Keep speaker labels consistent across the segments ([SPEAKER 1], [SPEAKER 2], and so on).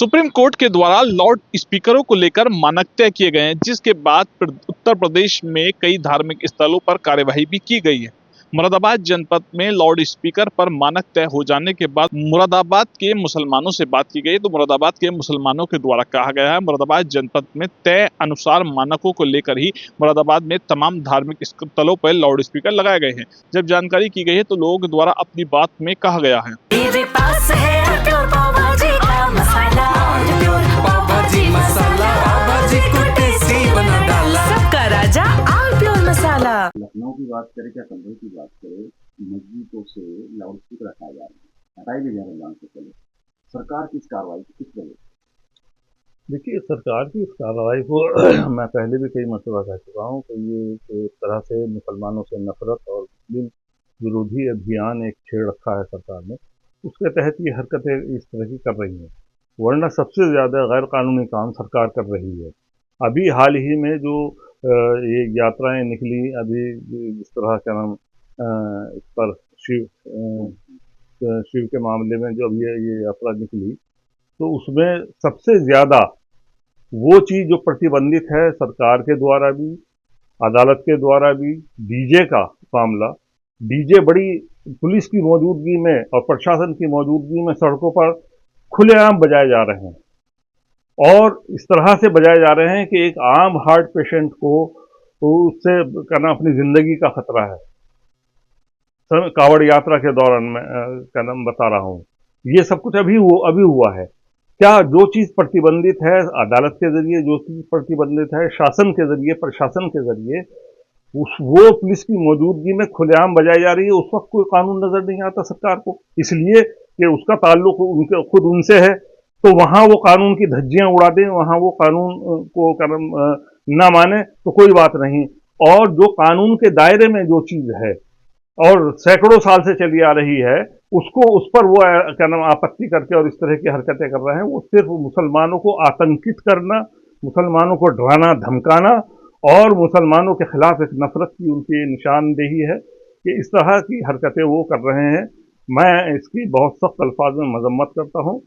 [SPEAKER 1] Supreme court के द्वारा loud स्पीकरों को लेकर मानक तय किए गए हैं, जिसके बाद उत्तर प्रदेश में कई धार्मिक स्थलों पर कार्यवाही भी की गई है। मुरादाबाद जनपद में लाउड स्पीकर पर मानक तय हो जाने के बाद मुरादाबाद के मुसलमानों से बात की गई, तो मुरादाबाद के मुसलमानों के द्वारा कहा गया है मुरादाबाद जनपद में तय अनुसार मानकों को लेकर ही मुरादाबाद में तमाम धार्मिक स्थलों पर लाउड स्पीकर लगाए गए हैं। जब जानकारी की गई है तो लोगों के द्वारा अपनी बात में कहा गया है।
[SPEAKER 2] लखनऊ की बात करें या संभल की बात करें, मस्जिदों से लाउड स्पीकर हटाए जा रहे हैं, हटाए भी जा रहे हैं। से पहले सरकार की इस कार्रवाई को किस तरह?
[SPEAKER 3] देखिए, सरकार की इस कार्रवाई को मैं पहले भी कई मरतबा कह चुका हूँ कि ये एक तरह से मुसलमानों से नफरत और मुस्लिम विरोधी अभियान एक छेड़ रखा है सरकार ने। उसके तहत ये हरकतें इस तरह की कर रही हैं, वरना सबसे ज़्यादा गैर कानूनी काम सरकार कर रही है। अभी हाल ही में जो ये यात्राएं निकली, अभी जिस तरह का नाम इस पर शिव के मामले में जो अभी ये यात्रा निकली, तो उसमें सबसे ज़्यादा वो चीज़ जो प्रतिबंधित है सरकार के द्वारा भी, अदालत के द्वारा भी, डीजे का मामला। डीजे बड़ी पुलिस की मौजूदगी में और प्रशासन की मौजूदगी में सड़कों पर खुलेआम बजाए जा रहे हैं, और इस तरह से बजाए जा रहे हैं कि एक आम हार्ट पेशेंट को उससे करना अपनी ज़िंदगी का खतरा है। कावड़ यात्रा के दौरान मैं का नाम बता रहा हूँ, ये सब कुछ अभी हुआ है। क्या जो चीज़ प्रतिबंधित है अदालत के ज़रिए, जो चीज़ प्रतिबंधित है शासन के ज़रिए, प्रशासन के ज़रिए, वो पुलिस की मौजूदगी में खुलेआम बजाई जा रही है, उस वक्त कोई कानून नज़र नहीं आता सरकार को, इसलिए कि उसका ताल्लुक उनके खुद उनसे है। तो वहाँ वो कानून की धज्जियाँ उड़ा दें, वहाँ वो कानून को ना माने तो कोई बात नहीं। और जो कानून के दायरे में जो चीज़ है और सैकड़ों साल से चली आ रही है, उसको उस पर वो आपत्ति करके और इस तरह की हरकतें कर रहे हैं। वो सिर्फ मुसलमानों को आतंकित करना, मुसलमानों को डराना धमकाना और मुसलमानों के खिलाफ एक नफरत की उनकी निशानदेही है कि इस तरह की हरकतें वो कर रहे हैं। मैं इसकी बहुत सख्त अल्फाज में मजम्मत करता हूँ,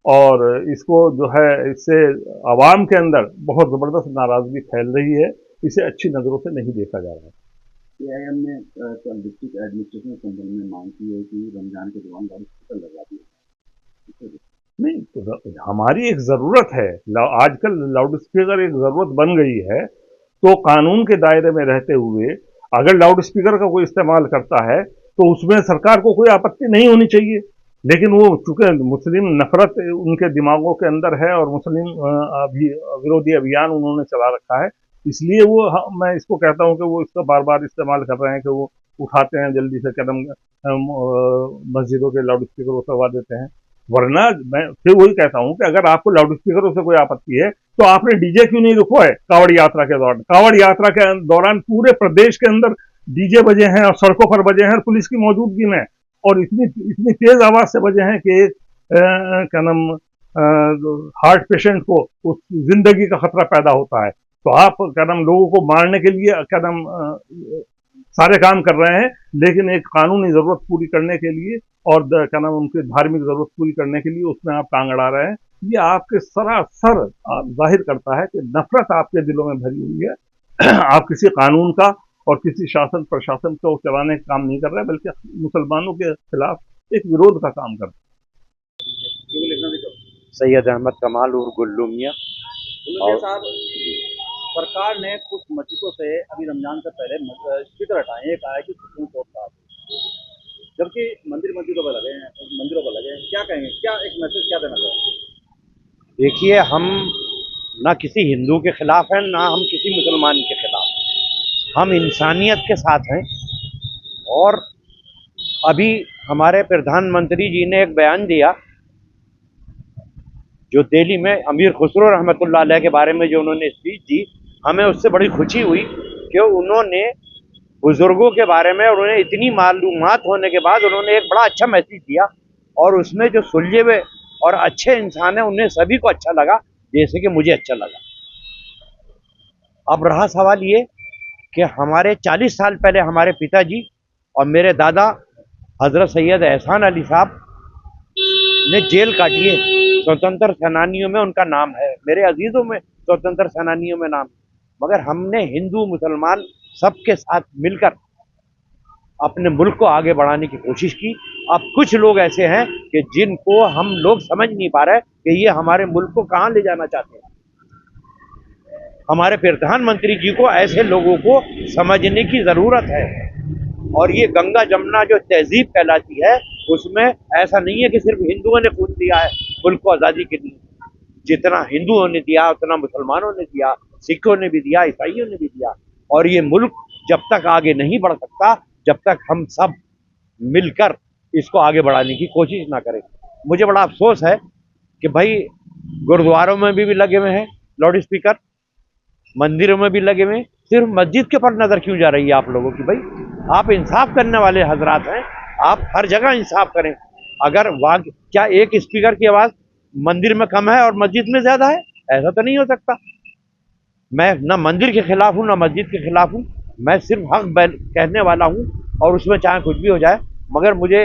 [SPEAKER 3] और इसको जो है इससे आवाम के अंदर बहुत ज़बरदस्त नाराज़गी फैल रही है। इसे अच्छी नज़रों से नहीं देखा जा रहा है।
[SPEAKER 2] एआईएम ने कल डिस्ट्रिक्ट एडमिनिस्ट्रेशन संबंध में मांग की है कि रमजान के दौरान लाउड स्पीकर लगा दिए।
[SPEAKER 3] नहीं, तो हमारी एक ज़रूरत है, आजकल लाउड स्पीकर एक ज़रूरत बन गई है। तो कानून के दायरे में रहते हुए अगर लाउड स्पीकर का कोई इस्तेमाल करता है तो उसमें सरकार को कोई आपत्ति नहीं होनी चाहिए। लेकिन वो चूंकि मुस्लिम नफरत उनके दिमागों के अंदर है और मुस्लिम विरोधी अभियान उन्होंने चला रखा है, इसलिए वो मैं इसको कहता हूं कि वो इसका बार बार इस्तेमाल कर रहे हैं कि वो उठाते हैं जल्दी से कदम, मस्जिदों के लाउड स्पीकर उतरवा देते हैं। वरना मैं फिर वही कहता हूं कि अगर आपको लाउड स्पीकरों से कोई आपत्ति है तो आपने डीजे क्यों नहीं रुकवाए कावड़ यात्रा के दौरान? कावड़ यात्रा के दौरान पूरे प्रदेश के अंदर डीजे बजे हैं और सड़कों पर बजे हैं पुलिस की मौजूदगी में, और इतनी तेज आवाज से बजे हैं कि क्या नाम हार्ट पेशेंट को उस जिंदगी का खतरा पैदा होता है। तो आप क्या नाम लोगों को मारने के लिए क्या नाम सारे काम कर रहे हैं, लेकिन एक कानूनी जरूरत पूरी करने के लिए और क्या नाम उनकी धार्मिक जरूरत पूरी करने के लिए उसमें आप टांग अड़ा रहे हैं। ये आपके सरासर जाहिर करता है कि नफरत आपके दिलों में भरी हुई है। आप किसी कानून का और किसी शासन प्रशासन को चलाने का काम नहीं कर रहे हैं, बल्कि मुसलमानों के खिलाफ एक विरोध का काम कर रहे हैं।
[SPEAKER 4] सैयद अहमद कमाल और गुल्लू मियां।
[SPEAKER 2] साहब, सरकार ने कुछ मस्जिदों से अभी रमजान से पहले स्पीकर हटाए, एक आया कि सुप्रीम कोर्ट का, जबकि मंदिरों पर लगे हैं। क्या कहेंगे, क्या एक मैसेज क्या देना चाहेंगे?
[SPEAKER 4] देखिए, हम ना किसी हिंदू के खिलाफ हैं, ना हम किसी मुसलमान के खिलाफ हैं, हम इंसानियत के साथ हैं। और अभी हमारे प्रधानमंत्री जी ने एक बयान दिया जो दिल्ली में अमीर खुसरो रहमतुल्लाह अलैह के बारे में जो उन्होंने स्पीच दी, हमें उससे बड़ी खुशी हुई कि उन्होंने बुजुर्गों के बारे में उन्होंने इतनी मालूमात होने के बाद उन्होंने एक बड़ा अच्छा मैसेज दिया, और उसमें जो सुलझे हुए और अच्छे इंसान हैं उन्हें सभी को अच्छा लगा, जैसे कि मुझे अच्छा लगा। अब रहा सवाल ये कि हमारे 40 साल पहले हमारे पिताजी और मेरे दादा हजरत सैयद एहसान अली साहब ने जेल काटी है। स्वतंत्र सेनानियों में उनका नाम है, मेरे अजीजों में स्वतंत्र सेनानियों में नाम है, मगर हमने हिंदू मुसलमान सबके साथ मिलकर अपने मुल्क को आगे बढ़ाने की कोशिश की। अब कुछ लोग ऐसे हैं कि जिनको हम लोग समझ नहीं पा रहे कि ये हमारे मुल्क को कहाँ ले जाना चाहते हैं। हमारे प्रधानमंत्री जी को ऐसे लोगों को समझने की जरूरत है। और ये गंगा जमुना जो तहजीब कहलाती है, उसमें ऐसा नहीं है कि सिर्फ हिंदुओं ने खून दिया है मुल्क को आज़ादी के लिए। जितना हिंदुओं ने दिया उतना मुसलमानों ने दिया, सिखों ने भी दिया, ईसाइयों ने भी दिया। और ये मुल्क जब तक आगे नहीं बढ़ सकता जब तक हम सब मिलकर इसको आगे बढ़ाने की कोशिश ना करें। मुझे बड़ा अफसोस है कि भाई गुरुद्वारों में भी लगे हुए हैं लाउड स्पीकर, मंदिरों में भी लगे हुए हैं, सिर्फ मस्जिद के पर नजर क्यों जा रही है आप लोगों की? भाई आप इंसाफ करने वाले हजरात हैं, आप हर जगह इंसाफ करें। अगर वहाँ क्या एक स्पीकर की आवाज मंदिर में कम है और मस्जिद में ज्यादा है? ऐसा तो नहीं हो सकता। मैं ना मंदिर के खिलाफ हूँ ना मस्जिद के खिलाफ हूँ, मैं सिर्फ हक कहने वाला हूँ और उसमें चाहे कुछ भी हो जाए। मगर मुझे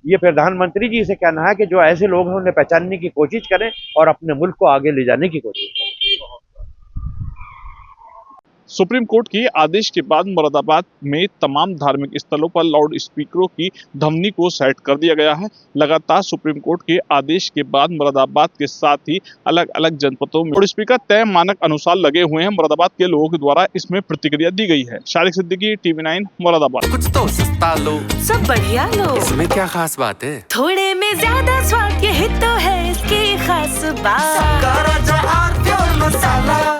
[SPEAKER 4] ये प्रधानमंत्री जी से कहना है कि जो ऐसे लोग हैं उन्हें पहचानने की कोशिश करें और अपने मुल्क को आगे ले जाने की कोशिश करें।
[SPEAKER 1] सुप्रीम कोर्ट के आदेश के बाद मुरादाबाद में तमाम धार्मिक स्थलों पर लाउड स्पीकरों की ध्वनि को सेट कर दिया गया है। लगातार सुप्रीम कोर्ट के आदेश के बाद मुरादाबाद के साथ ही अलग अलग जनपदों में लाउड स्पीकर तय मानक अनुसार लगे हुए हैं। मुरादाबाद के लोगों के द्वारा इसमें प्रतिक्रिया दी गई है। शारिक सिद्दीकी, TV9 मुरादाबाद।
[SPEAKER 5] कुछ तो सस्ता लो,
[SPEAKER 6] सब बढ़िया लो,
[SPEAKER 5] इसमें क्या खास बात है?
[SPEAKER 6] थोड़े में ज्यादा स्वाद, यही तो है इसकी खास बात।
[SPEAKER 5] मसाला